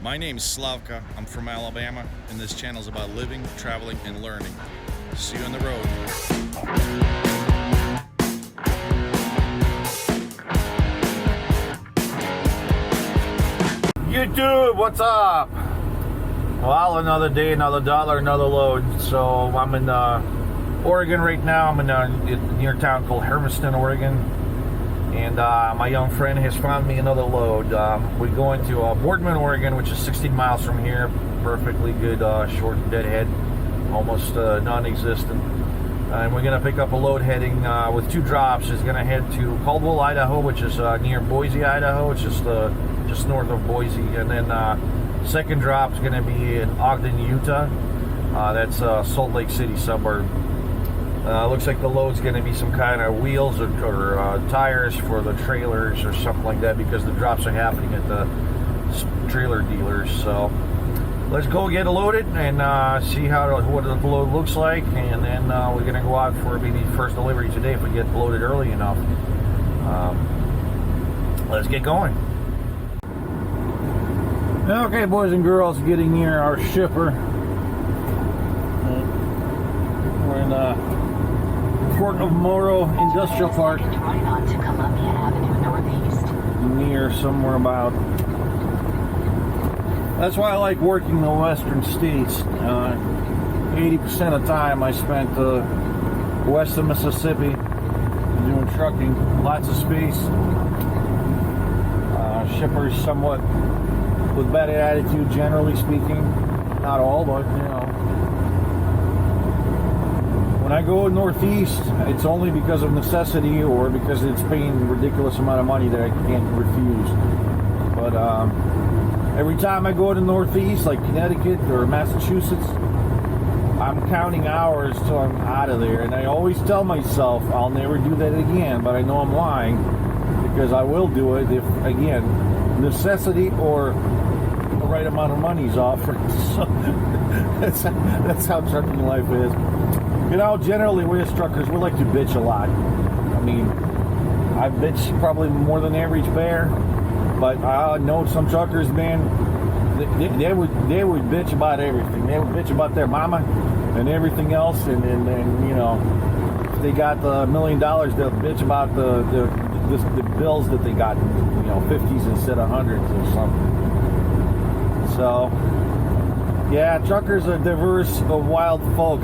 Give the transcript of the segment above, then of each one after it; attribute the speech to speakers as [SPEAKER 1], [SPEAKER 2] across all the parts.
[SPEAKER 1] My name is Slavka, I'm from Alabama, and this channel is about living, traveling, and learning. See you on the road.
[SPEAKER 2] YouTube, what's up? Well, another day, another dollar, another load. So I'm in Oregon right now. I'm in a near town called Hermiston, Oregon. And my young friend has found me another load. We're going to Boardman, Oregon, which is 16 miles from here. Perfectly good, short deadhead, almost non-existent. And we're going to pick up a load heading with two drops. It's going to head to Caldwell, Idaho, which is near Boise, Idaho. It's just north of Boise. And then second drop is going to be in Ogden, Utah. That's Salt Lake City suburb. Looks like the load's going to be some kind of wheels or tires for the trailers or something like that, because the drops are happening at the trailer dealers. So let's go get it loaded and see what the load looks like, and then we're going to go out for maybe first delivery today if we get loaded early enough. Let's get going. Okay, boys and girls, getting near our shipper. We're in Port of Morrow Industrial Park,
[SPEAKER 3] right on to Columbia Avenue Northeast.
[SPEAKER 2] Near somewhere about. That's why I like working in the western states. 80% of the time I spent west of Mississippi doing trucking. Lots of space. Shippers somewhat with better attitude, generally speaking. Not all, but you know. When I go northeast, it's only because of necessity or because it's paying a ridiculous amount of money that I can't refuse. But every time I go to northeast, like Connecticut or Massachusetts, I'm counting hours till I'm out of there. And I always tell myself I'll never do that again, but I know I'm lying, because I will do it if, again, necessity or the right amount of money is offered. So that's how trucking life is. You know, generally we as truckers, we like to bitch a lot. I mean, I bitch probably more than the average bear, but I know some truckers, man, they would bitch about everything. They would bitch about their mama and everything else, and you know, if they got the $1 million, they'll bitch about the bills that they got, you know, 50s instead of 100s or something. So, yeah, truckers are diverse, a wild folk.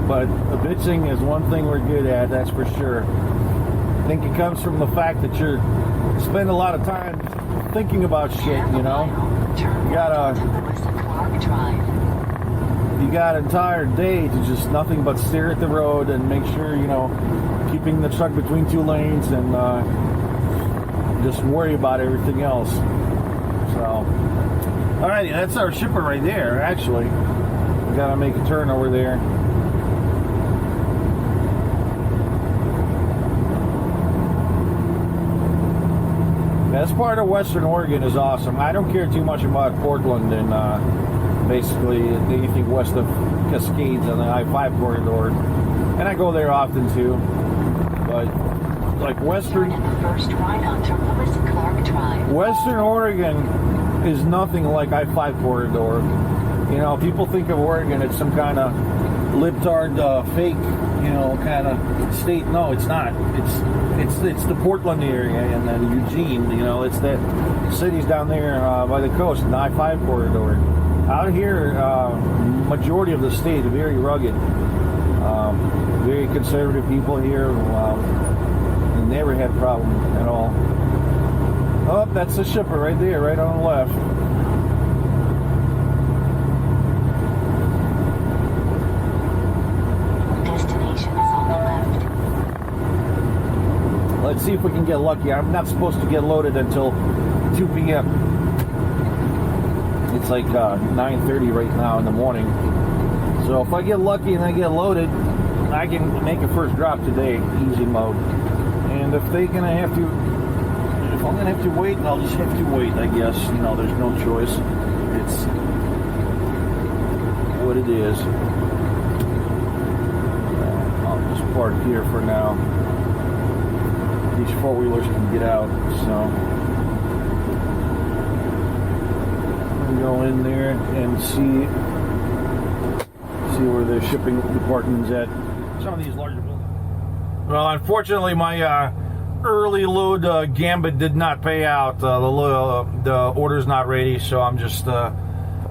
[SPEAKER 2] But the bitching is one thing we're good at, that's for sure. I think it comes from the fact that you spend a lot of time thinking about shit, you know. You got an entire day to just nothing but stare at the road and make sure, you know, keeping the truck between two lanes and just worry about everything else. So, alrighty, that's our shipper right there, actually. We gotta make a turn over there. This part of Western Oregon is awesome. I don't care too much about Portland and basically anything west of Cascades on the I-5 corridor. And I go there often too. But like Western Oregon is nothing like I-5 corridor. You know, people think of Oregon as some kind of libtard fake, you know, kind of state. No, it's not. It's the Portland area and then Eugene. You know, it's that cities down there by the coast, the I-5 corridor. Out here, majority of the state are very rugged, very conservative people here. Never had a problem at all. Oh, that's the shipper right there, right on the left. Let's see if we can get lucky. I'm not supposed to get loaded until 2 p.m. It's like 9:30 right now in the morning. So if I get lucky and I get loaded, I can make a first drop today, easy mode. And if I'm gonna have to wait, I'll just have to wait, I guess. You know, there's no choice. It's what it is. I'll just park here for now. These four-wheelers can get out, so go in there and see where the shipping department's at. Some of these larger buildings. Well, unfortunately, my early load gambit did not pay out. The order's not ready, so I'm just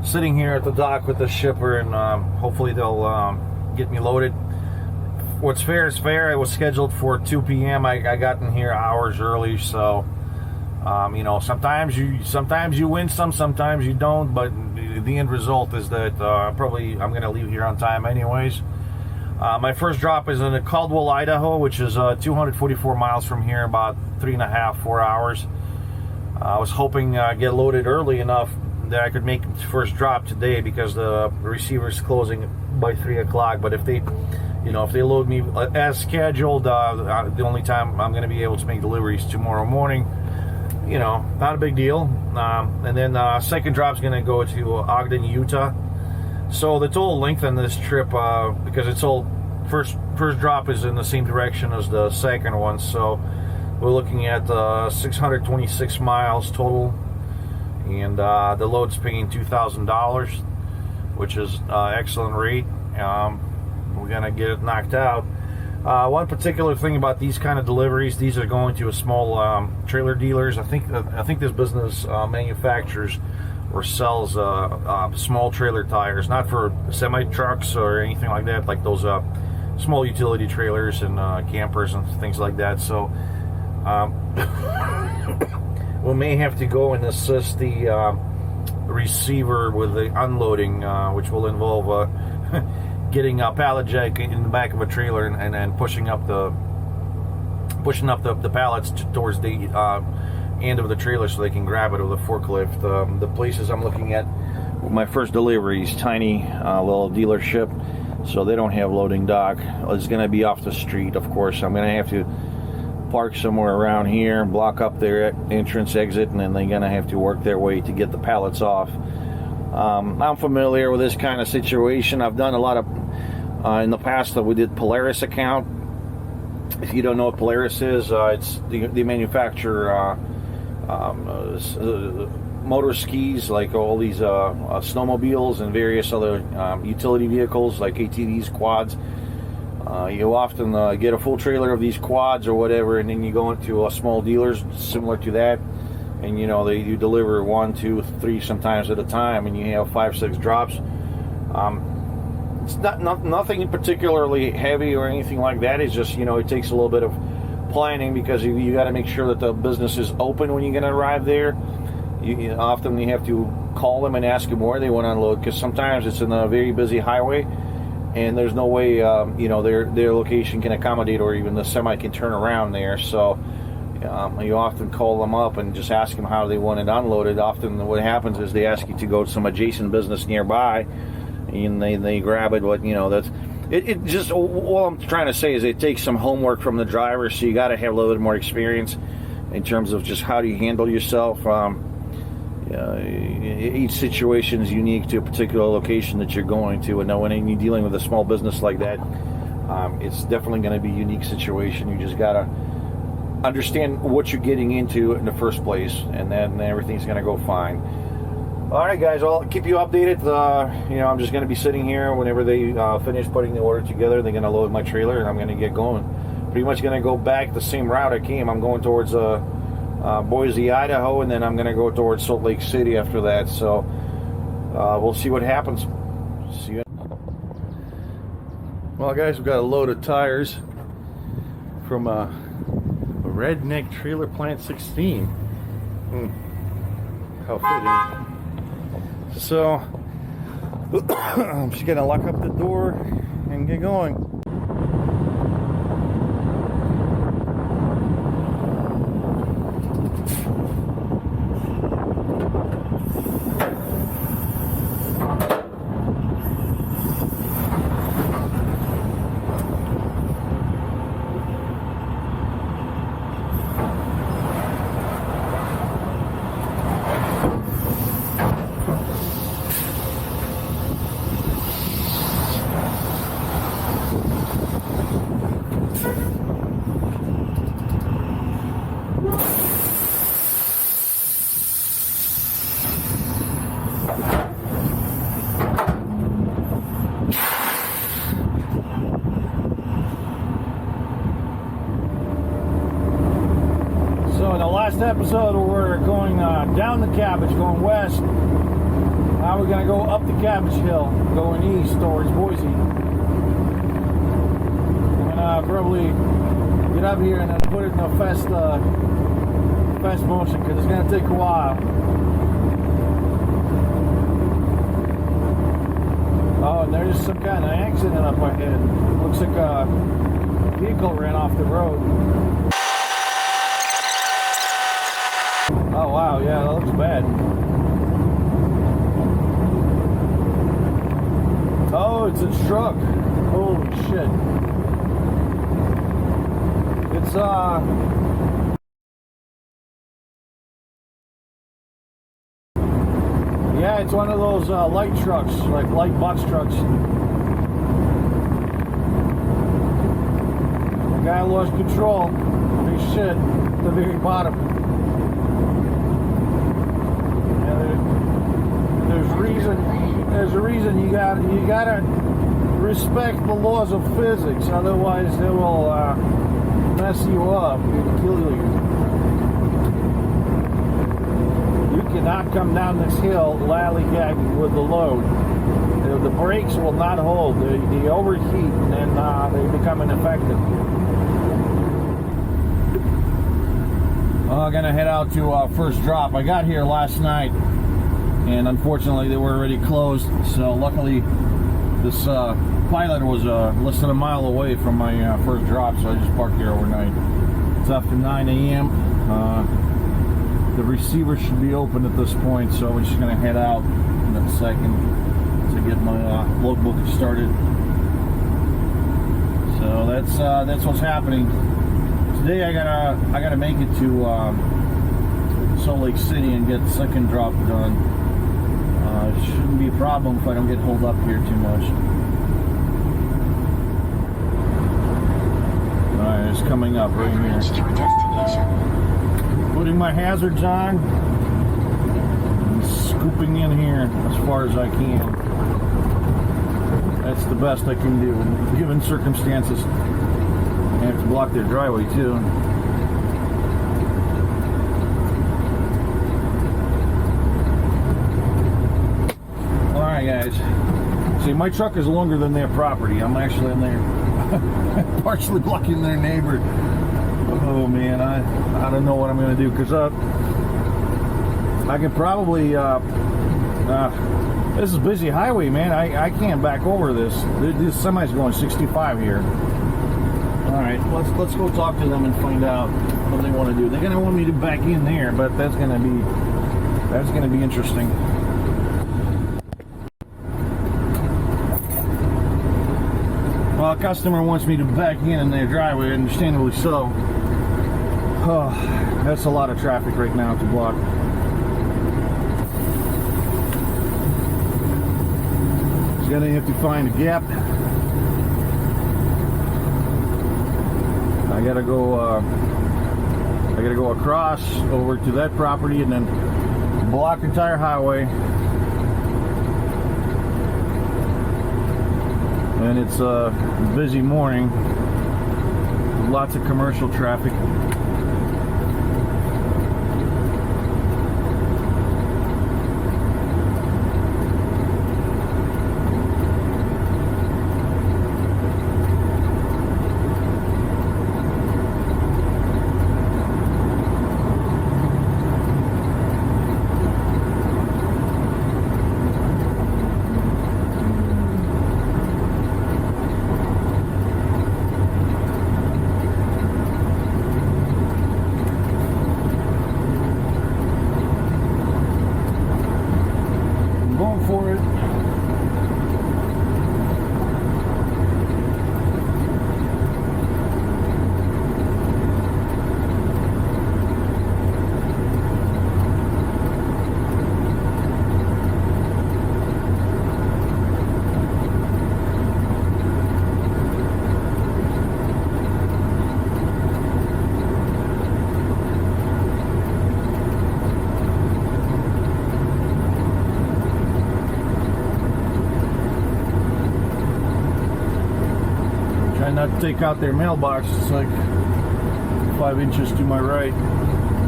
[SPEAKER 2] sitting here at the dock with the shipper, and hopefully they'll get me loaded. What's fair is fair. It was scheduled for 2 p.m. I got in here hours early, so sometimes you win some, sometimes you don't, but the end result is that I'm going to leave here on time anyways. My first drop is in Caldwell, Idaho, which is 244 miles from here, about 4 hours. I was hoping get loaded early enough that I could make the first drop today, because the receiver is closing by 3 o'clock. But if they load me as scheduled, the only time I'm going to be able to make deliveries tomorrow morning. Not a big deal. And then second drop is going to go to Ogden, Utah. So the total length on this trip, because it's all first drop is in the same direction as the second one, so we're looking at 626 miles total, and the load's paying $2,000, which is excellent rate. We're gonna get it knocked out. One particular thing about these kind of deliveries, these are going to a small trailer dealers. I think this business manufactures or sells small trailer tires, not for semi trucks or anything like that, like those small utility trailers and campers and things like that. So we may have to go and assist the receiver with the unloading, which will involve getting a pallet jack in the back of a trailer and pushing up the pallets towards the end of the trailer so they can grab it with a forklift. The places I'm looking at, my first delivery is tiny little dealership, so they don't have loading dock. It's going to be off the street, of course. I'm going to have to park somewhere around here, block up their entrance exit, and then they're going to have to work their way to get the pallets off. I'm familiar with this kind of situation. I've done a lot of in the past that we did Polaris account. If you don't know what Polaris is, it's the manufacturer motor skis, like all these snowmobiles and various other utility vehicles like ATVs, quads. You often get a full trailer of these quads or whatever, and then you go into small dealers similar to that, and you deliver 1, 2, 3 sometimes at a time, and you have 5, 6 drops. It's nothing particularly heavy or anything like that. It's just it takes a little bit of planning, because you got to make sure that the business is open when you're going to arrive there. Often you have to call them and ask them where they want to unload, because sometimes it's in a very busy highway and there's no way their location can accommodate, or even the semi can turn around there. So you often call them up and just ask them how they want it unloaded. Often what happens is they ask you to go to some adjacent business nearby, and they grab it. That's it. Just all I'm trying to say is it takes some homework from the driver, so you got to have a little bit more experience in terms of just how do you handle yourself. Each situation is unique to a particular location that you're going to, and when you're dealing with a small business like that, it's definitely going to be a unique situation. You just got to understand what you're getting into in the first place, and then everything's going to go fine. All right, guys, I'll keep you updated. I'm just going to be sitting here. Whenever they finish putting the order together, they're going to load my trailer, and I'm going to get going. Pretty much going to go back the same route I came. I'm going towards Boise, Idaho, and then I'm going to go towards Salt Lake City after that. So we'll see what happens. See you. Well, guys, we've got a load of tires from a Redneck Trailer Plant 16. How fitting. So I'm just going to lock up the door and get going. episode we're going down the Cabbage, going west. Now we're gonna go up the Cabbage Hill, going east towards Boise. We're gonna probably get up here and then put it in a fast motion because it's gonna take a while. Oh, and there's some kind of accident up ahead. Looks like a vehicle ran off the road. Oh wow, yeah, that looks bad. Oh, it's a truck. Holy shit. It's yeah, it's one of those light trucks, like light box trucks. The guy lost control. Big shit at the very bottom. There's a reason you gotta respect the laws of physics, otherwise they will mess you up and kill you. You cannot come down this hill lally-gagging with the load. The brakes will not hold. They overheat and then they become ineffective. I'm gonna head out to first drop. I got here last night, and unfortunately they were already closed. So luckily, this pilot was less than a mile away from my first drop, so I just parked here overnight. It's after 9 a.m. The receiver should be open at this point, so we're just gonna head out in a second to get my logbook started. So that's what's happening. Today I gotta make it to Salt Lake City and get the second drop done. It shouldn't be a problem if I don't get holed up here too much. Alright, it's coming up right here.
[SPEAKER 3] Reached your destination.
[SPEAKER 2] Putting my hazards on and scooping in here as far as I can. That's the best I can do given circumstances. I have to block their driveway too. Alright guys, see, my truck is longer than their property. I'm actually in there partially blocking their neighbor. Oh man, I don't know what I'm going to do, because I could probably this is a busy highway, man. I can't back over this. This semi's going 65 here. Alright, let's go talk to them and find out what they want to do. They're going to want me to back in there, but that's going to be interesting. Well, a customer wants me to back in their driveway, understandably so. Oh, that's a lot of traffic right now to block. Just gonna have to find a gap. I gotta go across over to that property and then block the entire highway. And it's a busy morning. Lots of commercial traffic. Try not to take out their mailbox. It's like 5 inches to my right.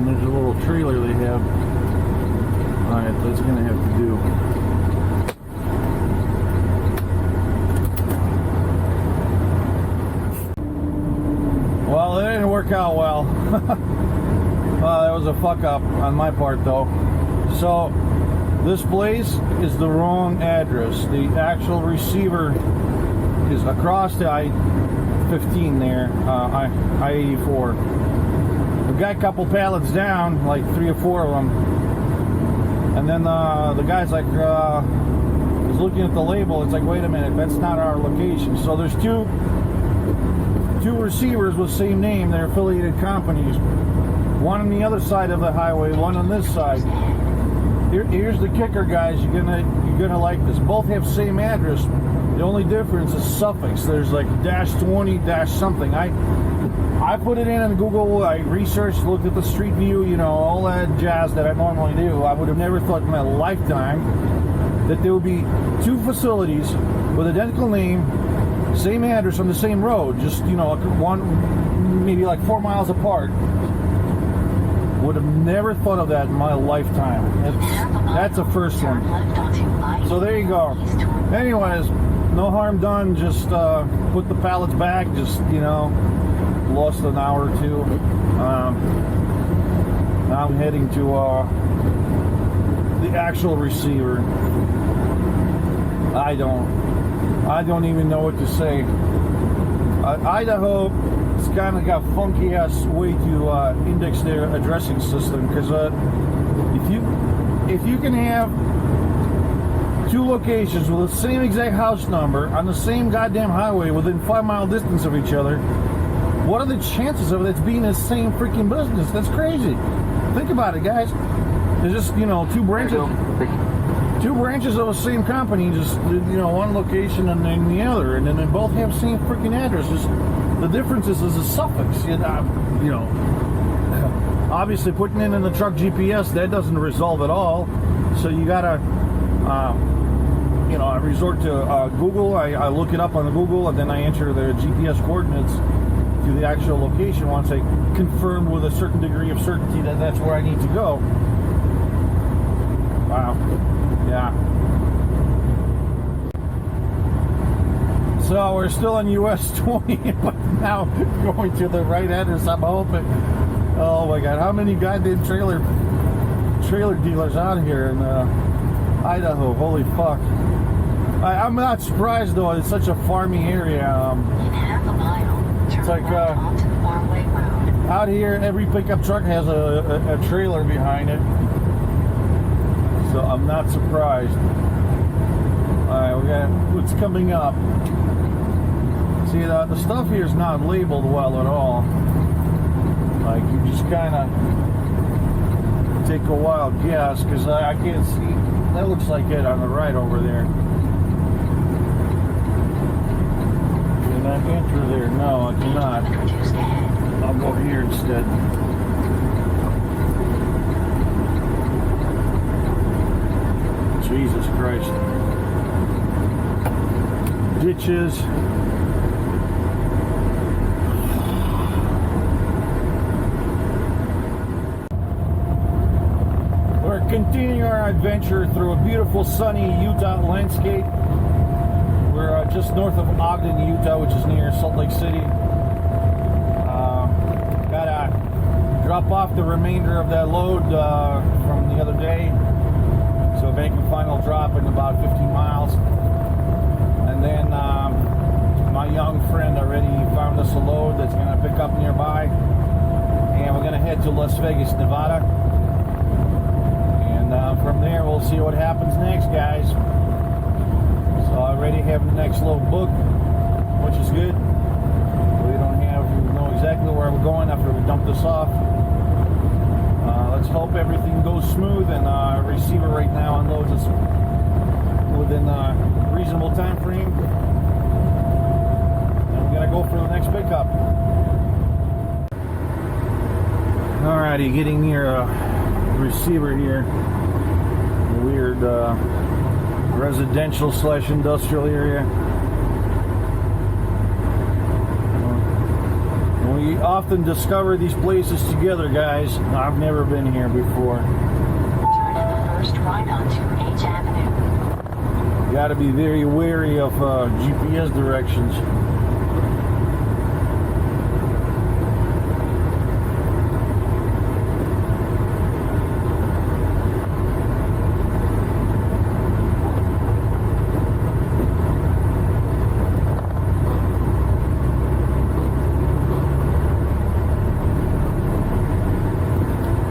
[SPEAKER 2] and there's a little trailer they have. Alright, that's gonna have to do. Well, it didn't work out well. That was a fuck up on my part though. So, this place is the wrong address. The actual receiver is across the I-15 there, I-84. We got a couple pallets down, like 3 or 4 of them. And then the guy's like, was looking at the label. It's like, wait a minute, that's not our location. So there's two receivers with the same name. They're affiliated companies. One on the other side of the highway, one on this side. Here's the kicker, guys. You're gonna like this. Both have same address. The only difference is suffix. There's like -20 something. I put it in Google. I researched, looked at the street view, you know, all that jazz that I normally do. I would have never thought in my lifetime that there would be 2 facilities with identical name, same address on the same road. Just, you know, one maybe like 4 miles apart. Would have never thought of that in my lifetime. That's a first one. So there you go. Anyways, no harm done. Just put the pallets back. Just, you know, lost an hour or 2. Now I'm heading to the actual receiver. I don't even know what to say. Idaho, it's kind of got funky ass way to index their addressing system, because if you can have 2 locations with the same exact house number on the same goddamn highway within 5-mile distance of each other, what are the chances of it being the same freaking business? That's crazy. Think about it, guys. There's just, you know, 2 branches of the same company, just, you know, one location and then the other, and then they both have the same freaking addresses. The difference is a suffix. You know, obviously putting in the truck GPS, that doesn't resolve it all. So you gotta, you know, I resort to Google. I look it up on the Google, and then I enter the GPS coordinates to the actual location once I confirm with a certain degree of certainty that that's where I need to go. Wow. Yeah. So we're still on US 20, but now going to the right address. I'm hoping. Oh my God, how many goddamn trailer dealers out here in Idaho? Holy fuck! I'm not surprised though. It's such a farmy area.
[SPEAKER 3] In half a mile,
[SPEAKER 2] It's like
[SPEAKER 3] onto the Farmway Road.
[SPEAKER 2] out here, every pickup truck has a trailer behind it. So I'm not surprised. Alright, we got what's coming up. See, the stuff here is not labeled well at all. Like, you just kind of take a wild guess, because I can't see. That looks like it on the right over there. Can I enter there? No, I cannot. I'll go here instead. Jesus Christ. Ditches. We're continuing our adventure through a beautiful sunny Utah landscape. We're just north of Ogden, Utah, which is near Salt Lake City. Gotta drop off the remainder of that load from the other day. So making final drop in about 15 miles. And then my young friend already found us a load that's going to pick up nearby. And we're going to head to Las Vegas, Nevada. And from there we'll see what happens next, guys. So I already have the next load booked, which is good. We know exactly where we're going after we dump this off. Let's hope everything goes smooth, and receiver right now unloads us within a reasonable time frame. And we're gonna go for the next pickup. Alrighty, getting near a receiver here. A weird residential / industrial area. We We often discover these places together, guys. I've never been here before.
[SPEAKER 3] Turn in the first right onto H Avenue.
[SPEAKER 2] You got to be very wary of GPS directions.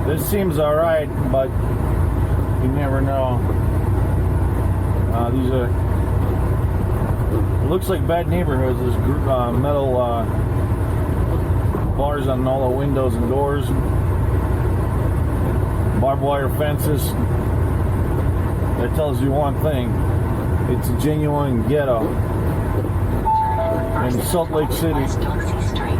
[SPEAKER 2] This seems alright, but you never know. These are, it looks like bad neighborhoods. There's metal bars on all the windows and doors, barbed wire fences. That tells you one thing: it's a genuine ghetto in Salt Lake City.
[SPEAKER 3] West Dixie Street.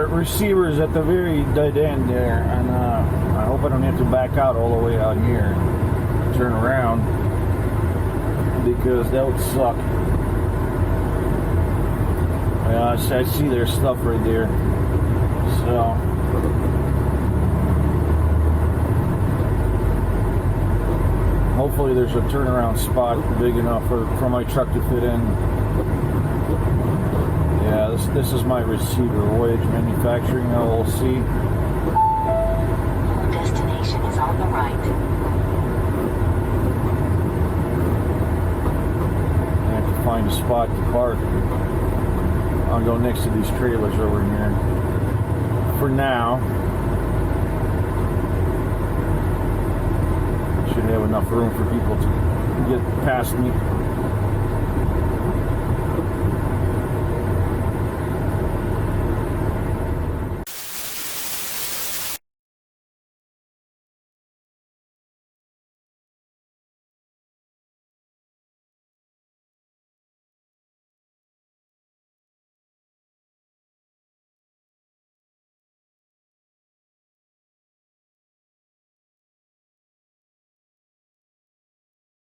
[SPEAKER 2] Receiver's at the very dead end there, and I hope I don't have to back out all the way out here, turn around, because that would suck. I see their stuff right there, so hopefully there's a turnaround spot big enough for my truck to fit in. Yeah, this is my receiver, Voyage Manufacturing, LLC.
[SPEAKER 3] Your destination is on the right.
[SPEAKER 2] I have to find a spot to park. I'll go next to these trailers over here. For now. Should have enough room for people to get past me.